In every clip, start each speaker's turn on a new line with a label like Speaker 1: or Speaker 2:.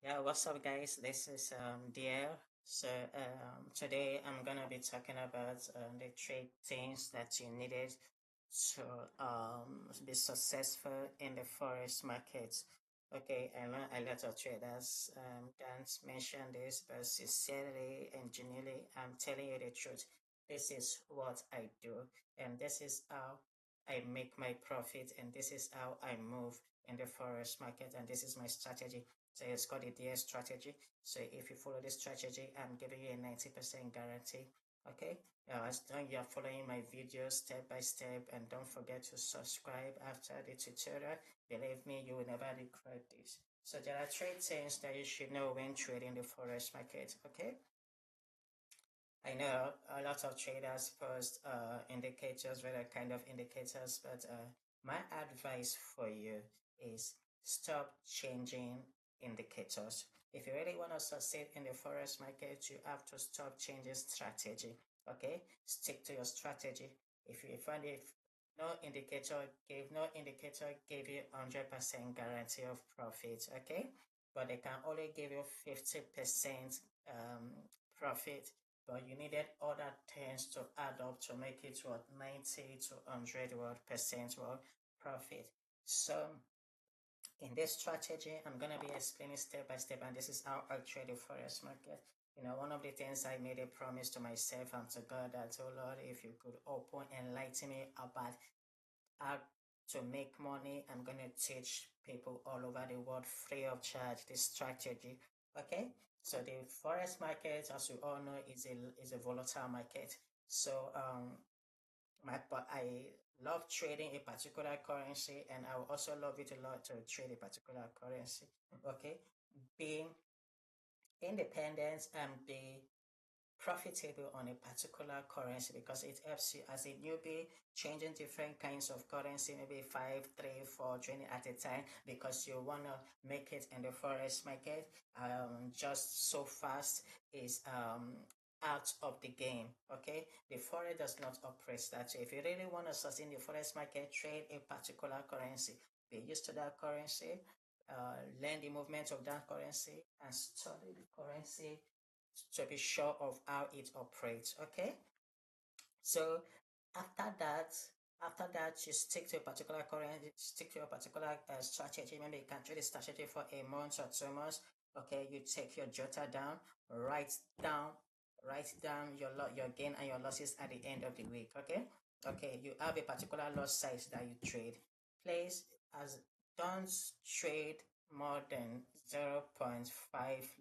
Speaker 1: Yeah, what's up, guys? This is DL. So today I'm gonna be talking about the trade things that you needed to be successful in the forex market. Okay, I know a lot of traders don't mention this, but sincerely and genuinely, I'm telling you the truth. This is what I do, and this is how I make my profit, and this is how I move in the forex market, and this is my strategy. So it's called the DS strategy. So if you follow this strategy, I'm giving you a 90% guarantee. Okay. As long as you're following my videos step by step, and don't forget to subscribe after the tutorial. Believe me, you will never regret this. So there are three things that you should know when trading the forex market. Okay. I know a lot of traders post indicators, whether kind of indicators, but my advice for you is stop changing indicators. If you really want to succeed in the forex market, you have to stop changing strategy. Okay, stick to your strategy. If you find if no indicator gave you 100% guarantee of profit, okay, but they can only give you 50% profit, but you needed other things to add up to make it what 90 to 100 percent profit. So in this strategy, I'm gonna be explaining step by step, and this is how I trade the forex market. One of the things I made a promise to myself and to God that, oh Lord, if you could open enlighten me about how to make money, I'm gonna teach people all over the world free of charge this strategy. Okay, so the forex market, as you all know, is a volatile market. So but I love trading a particular currency, and I also love it a lot to trade a particular currency. Okay, being independent and be profitable on a particular currency, because it helps you as a newbie changing different kinds of currency, maybe 5, 3, 4 trading at a time, because you want to make it in the forex market just so fast is out of the game. Okay, the forex does not operate that way. If you really want to succeed in the forex market, trade a particular currency, be used to that currency, learn the movement of that currency, and study the currency to be sure of how it operates. Okay, so after that you stick to a particular currency, stick to a particular strategy. Maybe you can trade a strategy for a month or 2 months. Okay, you take your jotter down, write down write down your gain and your losses at the end of the week. Okay, you have a particular loss size that you trade. Please, as don't trade more than 0.5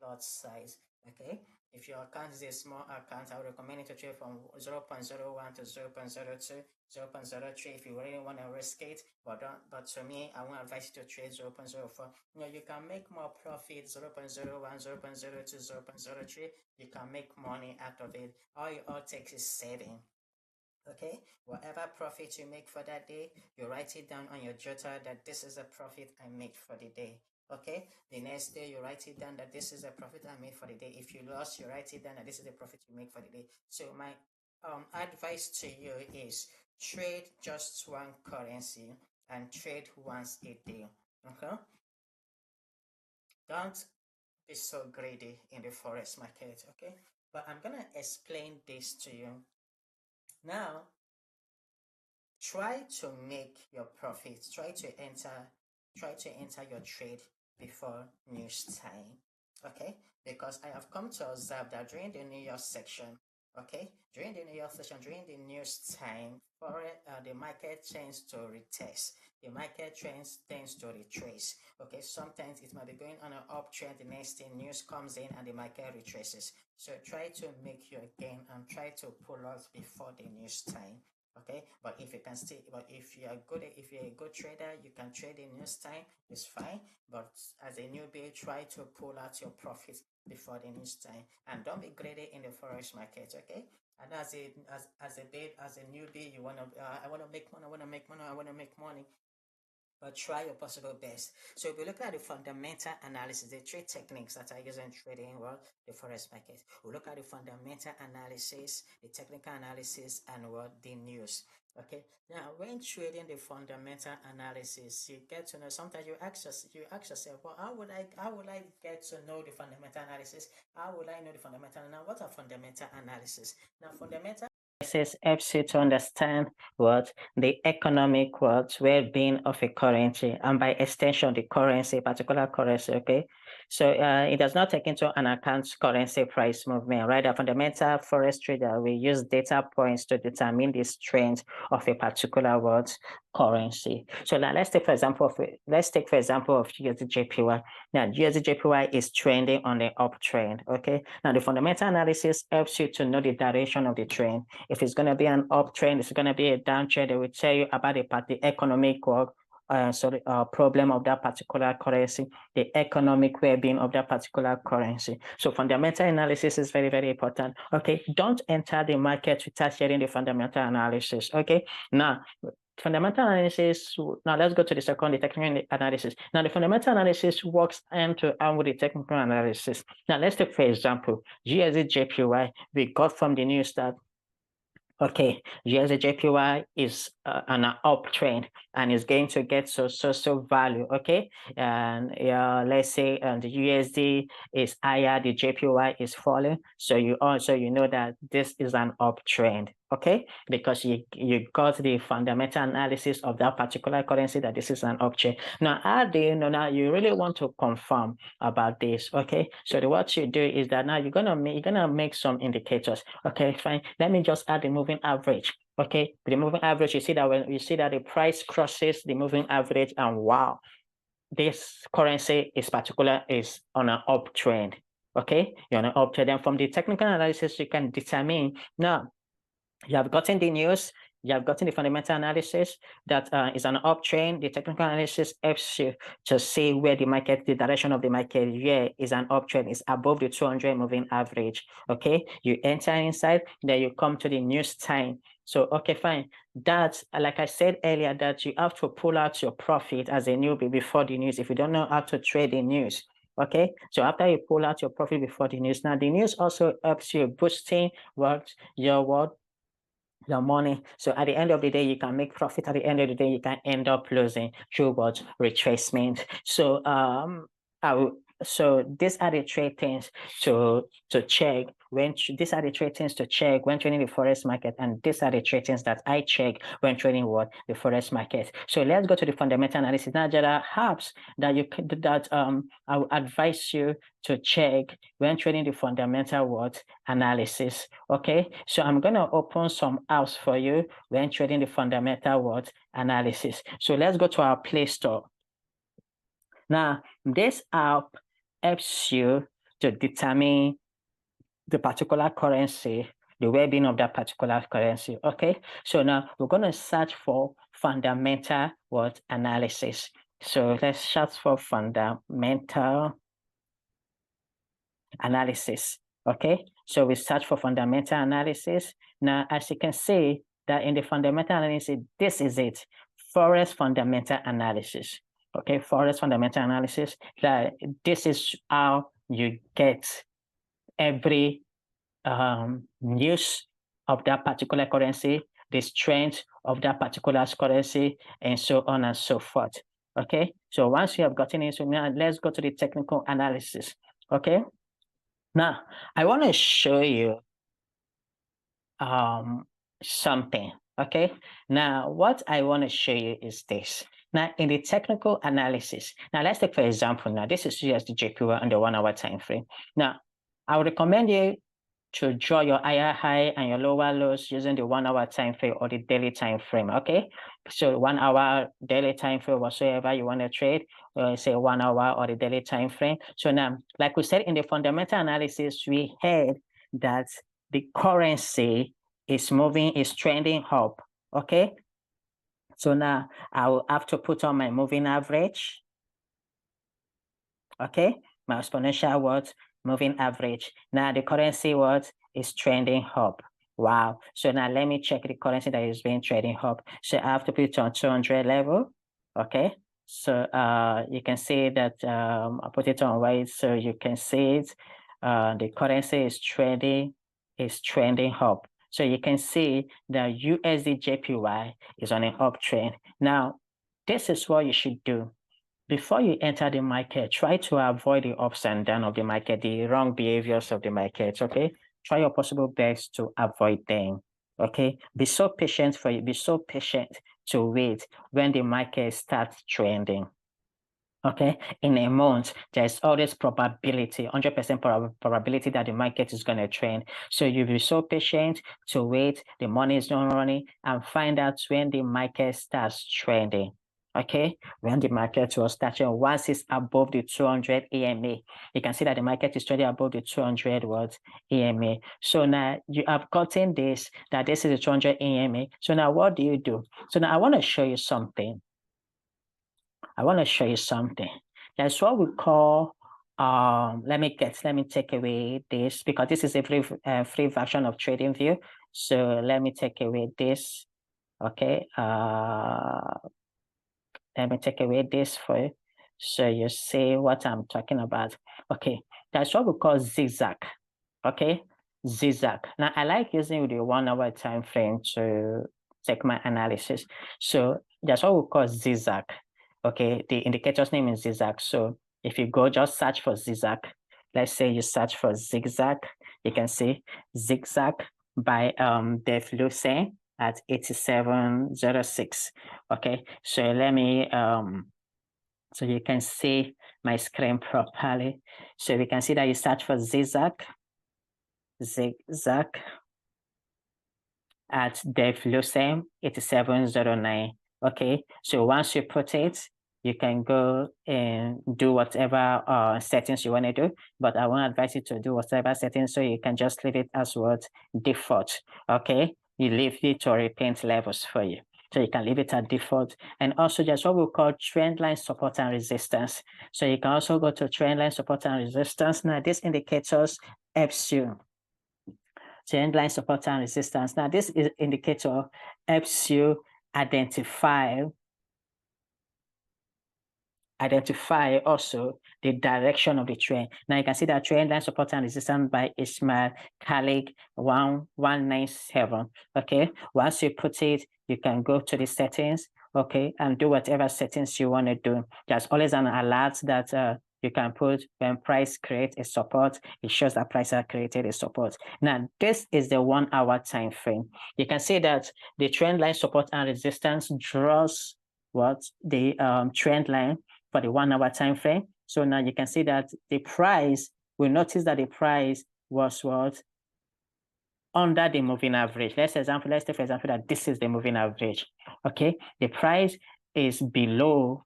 Speaker 1: lot size. Okay, if your account is a small account, I would recommend you to trade from 0.01 to 0.02, 0.03 if you really want to risk it. But to me, I won't advise you to trade 0.04. You can make more profit 0.01, 0.02, 0.03. You can make money out of it. All it all takes is saving. Okay, whatever profit you make for that day, you write it down on your jotter that this is a profit I made for the day. Okay, the next day you write it down that this is a profit I made for the day. If you lost, you write it down that this is the profit you make for the day. So my advice to you is trade just one currency and trade once a day. Okay, don't be so greedy in the forex market. Okay, but I'm gonna explain this to you now. Try to make your profits, try to enter your trade before news time. Okay, because I have come to observe that during the New York section, okay, during the New York session, during the news time, for the market tends to retest, the market tends to retrace. Okay, sometimes it might be going on an uptrend, the next thing news comes in and the market retraces. So try to make your gain and try to pull out before the news time. Okay, but if you can still, but if you're a good trader, you can trade in news time, it's fine. But as a newbie, try to pull out your profits before the news time, and don't be greedy in the forex market. Okay, and as a newbie, you want to I want to make money, I want to make money, but try your possible best. So if we look at the fundamental analysis, the three techniques that I use in trading, well, the forex market. We look at the fundamental analysis, the technical analysis, and what the news. Okay. Now, when trading the fundamental analysis, you get to know. Sometimes you ask yourself, well, how would I get to know the fundamental analysis? How would I know the fundamental? Now, what are fundamental analysis? Now, fundamental analysis helps you to understand what the economic well-being of a currency, and by extension, the currency, particular currency. Okay. So it does not take into an account currency price movement, right? A fundamental forex trader will use data points to determine the strength of a particular currency. So now let's take for example of USDJPY. Now USDJPY is trending on the uptrend. Okay. Now the fundamental analysis helps you to know the direction of the trend. If it's going to be an uptrend, if it's going to be a downtrend, it will tell you about the economic problem of that particular currency, the economic well-being of that particular currency. So fundamental analysis is very, very important. Okay, don't enter the market without hearing the fundamental analysis. Okay, now fundamental analysis. Now let's go to the technical analysis. Now the fundamental analysis works hand to hand with the technical analysis. Now let's take for example USDJPY. We got from the news that okay, USDJPY is on an uptrend and is going to get so value. Okay, and let's say the USD is higher, the JPY is falling. So you know that this is an uptrend. Okay, because you got the fundamental analysis of that particular currency that this is an uptrend. Now, how do you know? Now you really want to confirm about this. Okay, so what you do is that now you're gonna make some indicators. Okay, fine. Let me just add the moving average. Okay, the moving average, you see that when you see that the price crosses the moving average, and wow, this currency is on an uptrend. Okay, you're on an uptrend. And from the technical analysis, you can determine now you have gotten the news, you have gotten the fundamental analysis that is an uptrend. The technical analysis helps you to see where the direction of the market is an uptrend, is above the 200 moving average. Okay, you enter inside, then you come to the news time. So, okay, fine. That's, like I said earlier, that you have to pull out your profit as a newbie before the news if you don't know how to trade the news. Okay, so after you pull out your profit before the news, now the news also helps you boosting your money. So at the end of the day, you can make profit. At the end of the day, you can end up losing through retracement. So so these are the three things to check these are the three things to check when trading the forex market, and these are the three things that I check when trading the forex market. So let's go to the fundamental analysis. Now there are apps that I will advise you to check when trading the fundamental analysis. Okay, so I'm gonna open some apps for you when trading the fundamental analysis. So let's go to our Play Store. Now this app helps you to determine the particular currency, the well-being of that particular currency. Okay, so now we're going to search for fundamental analysis. So let's search for fundamental analysis. Okay, so we search for fundamental analysis. Now, as you can see that in the fundamental analysis, this is it, forex fundamental analysis. Okay, forex fundamental analysis. That this is how you get every news of that particular currency, the strength of that particular currency, and so on and so forth. Okay, so once you have gotten into now, let's go to the technical analysis. Okay, now I want to show you something. Okay, now what I want to show you is this. Now, in the technical analysis, now let's take for example, now this is USDJPY on the 1 hour time frame. Now, I would recommend you to draw your higher high and your lower lows using the 1 hour time frame or the daily time frame. Okay, so 1 hour, daily time frame, whatsoever you want to trade, say 1 hour or the daily time frame. So now, like we said in the fundamental analysis, we had that the currency is trending up. Okay, so now I will have to put on my moving average. Okay, my exponential moving average. Now the currency is trending up. Wow. So now let me check the currency that is being trading up. So I have to put it on 200 level. Okay. So you can see that I put it on white, so you can see it. The currency is trending up. So you can see the USD JPY is on an uptrend. Now, this is what you should do. Before you enter the market, try to avoid the ups and downs of the market, the wrong behaviors of the market, okay? Try your possible best to avoid them, okay? Be so patient to wait when the market starts trending. Okay, in a month, there's always probability, 100% probability that the market is going to trend. So you'll be so patient to wait, the money is not running, and find out when the market starts trending. Okay, when the market was starting, once it's above the 200 EMA, you can see that the market is trading above the 200 EMA. So now you have gotten this, that this is the 200 EMA. So now what do you do? So now I want to show you something. That's what we call, let me take away this, because this is a free version of TradingView. So let me take away this. Okay. Let me take away this for you, so you see what I'm talking about. Okay. That's what we call zigzag. Okay. Zigzag. Now I like using the 1 hour time frame to take my analysis. So that's what we call zigzag. Okay, the indicator's name is zigzag. So if you go just search for zigzag, let's say you search for zigzag, you can see zigzag by Dave Lucien at 8706. Okay, so let me so you can see my screen properly. So we can see that you search for zigzag at Dave Lucien 8709. Okay, so once you put it, you can go and do whatever settings you want to do, but I won't advise you to do whatever settings, so you can just leave it as what default. Okay, you leave it to repaint levels for you. So you can leave it at default. And also just what we call trend line support and resistance. So you can also go to trend line support and resistance. Now this indicators helps you. Trend line support and resistance. Now this indicator helps you identify also the direction of the trend. Now you can see that trend line support and resistance by Ismail Khalid 1197. Okay, once you put it, you can go to the settings, okay, and do whatever settings you want to do. There's always an alert that you can put when price creates a support. It shows that price has created a support. Now, this is the 1 hour time frame. You can see that the trend line support and resistance draws what the trend line for the 1 hour time frame. So now you can see that the price, we notice that the price was what? Under the moving average. Let's take for example that this is the moving average. Okay, the price is below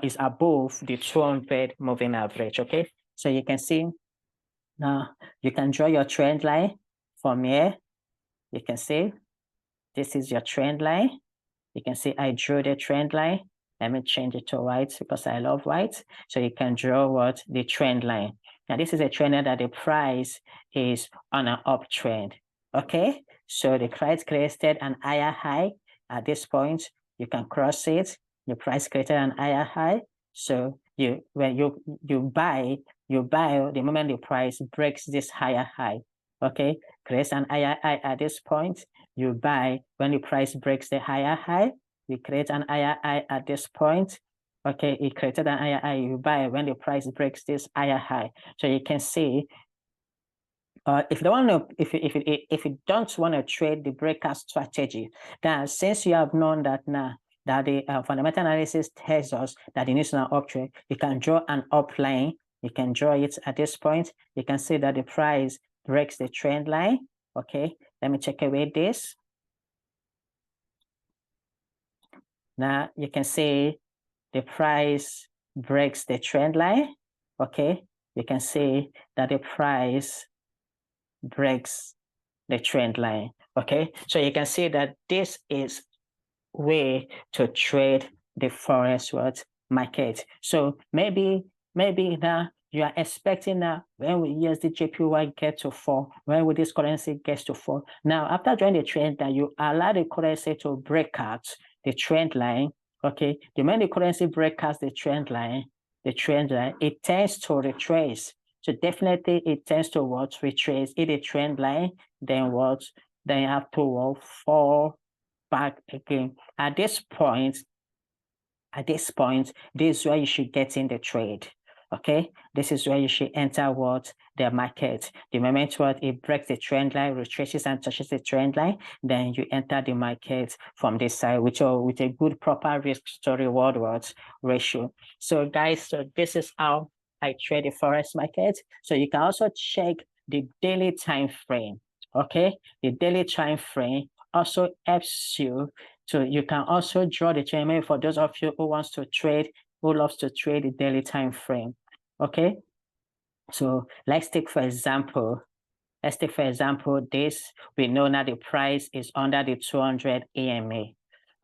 Speaker 1: is above the 200 moving average. Okay, so you can see now you can draw your trend line from here. You can see this is your trend line. You can see I drew the trend line. Let me change it to white because I love white. So you can draw what? The trend line. Now this is a trend line that the price is on an uptrend. Okay, so the price created an higher high at this point. You can cross it. The price created an higher high. So when you buy the moment the price breaks this higher high. Okay, creates an higher high at this point. You buy when the price breaks the higher high. We create an higher high at this point. Okay, it created an higher high. You buy when the price breaks this higher high. So you can see, if you don't want to trade the breakout strategy, then since you have known that now that the fundamental analysis tells us that it needs an uptrend, you can draw an upline. You can draw it at this point. You can see that the price breaks the trend line. Okay, let me check away this. Now you can see the price breaks the trend line. Okay, you can see that the price breaks the trend line. Okay, so you can see that this is way to trade the forex market. So maybe now you are expecting that when will USD JPY get to fall? When will this currency get to fall? Now, after joining the trend, that you allow the currency to break out the trend line. Okay, the moment the currency breaks out the trend line, it tends to retrace. So definitely it tends to what? Retrace. If the trend line, then what?
Speaker 2: then you have to fall back again. At this point, this is where you should get in the trade. Okay, this is where you should enter what the market. The moment what it breaks the trend line, retraces and touches the trend line, then you enter the market from this side with a good proper risk to reward ratio. So guys, so this is how I trade the forex market. So you can also check the daily time frame. Okay, the daily time frame also helps you. So you can also draw the trend. Maybe for those of you who wants to trade, who loves to trade the daily time frame. Okay. So let's take for example, this. We know that the price is under the 200 EMA.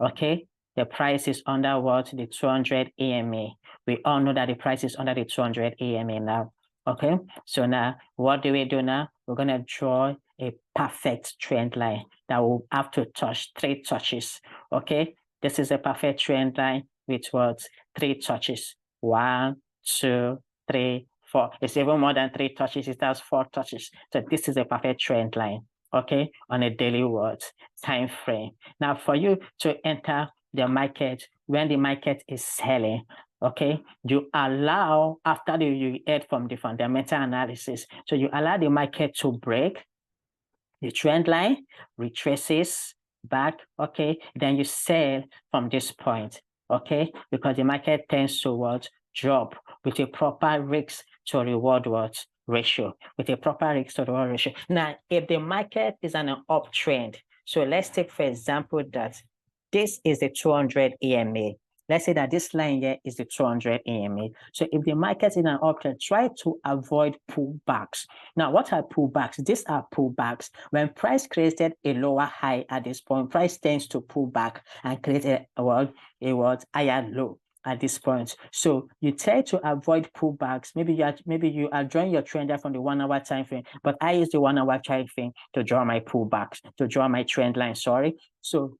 Speaker 2: Okay. The price is under what? The 200 EMA. We all know that the price is under the 200 EMA now. Okay. So now what do we do now? We're going to draw a perfect trend line that will have to touch 3 touches. Okay. This is a perfect trend line with what? 3 touches. 1, 2, 3, 4. It's even more than 3 touches. It has 4 touches. So this is a perfect trend line. Okay. On a daily time frame. Now for you to enter the market when the market is selling, okay, you allow, after you head from the fundamental analysis, so you allow the market to break the trend line, retraces back, okay, then you sell from this point, okay, because the market tends to drop with a proper risk to reward ratio, with a proper risk to reward ratio. Now, if the market is on an uptrend, so let's take for example that this is the 200 EMA. Let's say that this line here is the 200 EMA. So if the market is in an uptrend, try to avoid pullbacks. Now, what are pullbacks? These are pullbacks. When price created a lower high at this point, price tends to pull back and create a higher low at this point. So you try to avoid pullbacks. Maybe you are drawing your trend from the 1 hour time frame, but I use the 1 hour time frame to draw my pullbacks, to draw my trend line. Sorry. So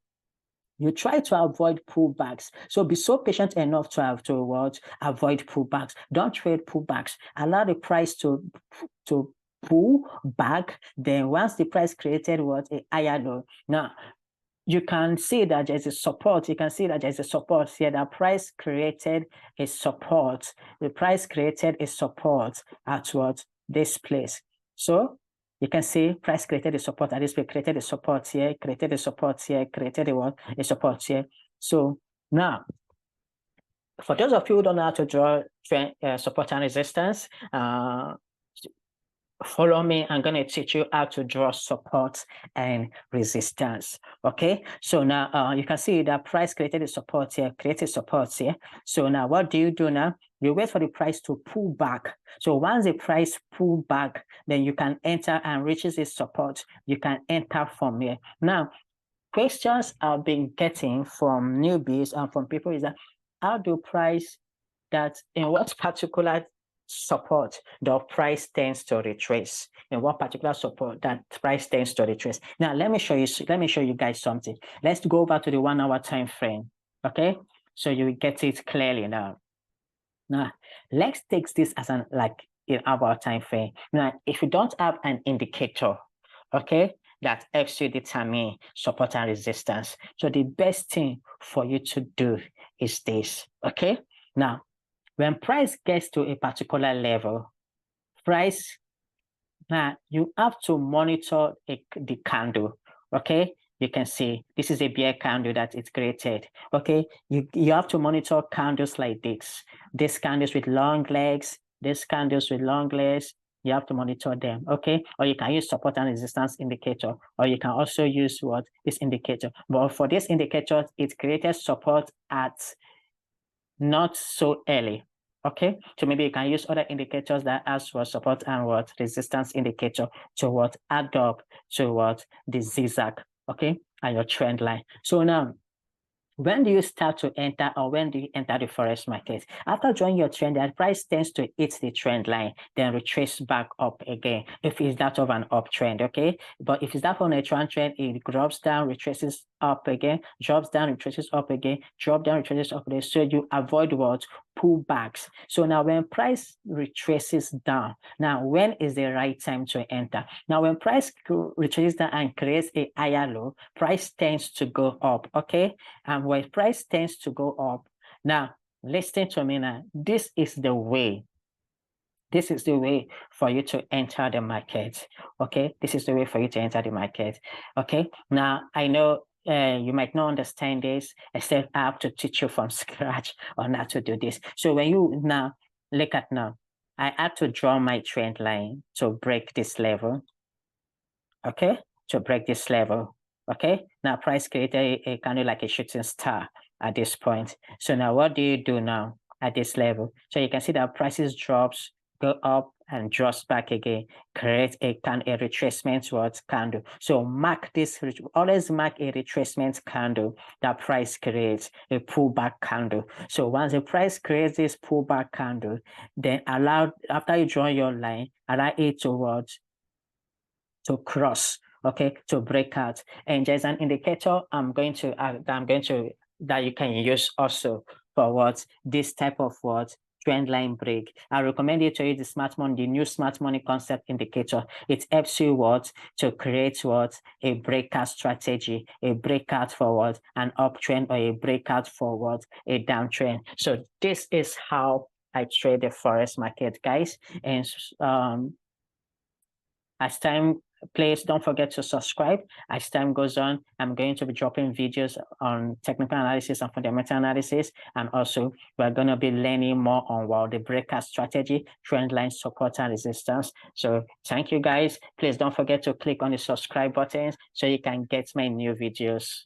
Speaker 2: you try to avoid pullbacks. So be so patient enough to avoid pullbacks. Don't trade pullbacks. Allow the price to pull back. Then once the price created a higher low. Now you can see that there's a support. You can see that there's a support here. The price created a support. The price created a support at this place. So you can see price created a support at this place, created a support here, created a support here, created a support here. So now, for those of you who don't know how to draw support and resistance, follow me. I'm going to teach you how to draw support and resistance. Okay. So now you can see that price created a support here, created support here. So now what do you do now? You wait for the price to pull back. So once the price pull back, then you can enter and reaches its support. You can enter from here. Now, questions I've been getting from newbies and from people is that how do price that in what particular support the price tends to retrace? In what particular support that price tends to retrace? Now let me show you guys something. Let's go over to the 1 hour time frame. Okay, so you get it clearly now. Now let's take this as an in our time frame. Now if you don't have an indicator, okay, that helps you determine support and resistance, so the best thing for you to do is this. Okay, now when price gets to a particular level, now you have to monitor the candle. Okay, you can see this is a bear candle that it's created. Okay, you have to monitor candles like this. These candles with long legs, these candles with long legs, you have to monitor them. Okay, or you can use support and resistance indicator, or you can also use this indicator. But for this indicator, it created support at not so early. Okay, so maybe you can use other indicators that as support and resistance indicator to add up to the zigzag, okay, and your trend line. So now, when do you start to enter, or when do you enter the forex market? After drawing your trend, the price tends to hit the trend line, then retrace back up again if it's that of an uptrend, okay? But if it's that on a trend, it drops down, retraces up again, drops down, retraces up again, drop down, retraces up again. So you avoid pullbacks. So now when price retraces down, now when is the right time to enter? Now when price retraces down and creates a higher low, price tends to go up, okay? And when price tends to go up, now listen to me now, this is the way. This is the way for you to enter the market, okay? This is the way for you to enter the market, okay? Now, I know you might not understand this, except I have to teach you from scratch on how to do this. So when you now, look at now, I had to draw my trend line to break this level, okay? To break this level, okay? Now, price created a kind of like a shooting star at this point. So now what do you do now at this level? So you can see that prices drops, go up and drops back again, create a retracement towards candle. So mark this, always mark a retracement candle that price creates, a pullback candle. So once the price creates this pullback candle, then after you draw your line, allow it to cross, okay, to break out. And there's an indicator that you can use also for what this type of what trend line break. I recommend you to use the smart money, the new smart money concept indicator. It helps you what to create what a breakout strategy, a breakout forward, an uptrend, or a breakout forward, a downtrend. So this is how I trade the forex market, guys. And as time plays, don't forget to subscribe. As time goes on, I'm going to be dropping videos on technical analysis and fundamental analysis. And also, we're going to be learning more on what the breakout strategy, trend line support and resistance. So thank you, guys. Please don't forget to click on the subscribe buttons so you can get my new videos.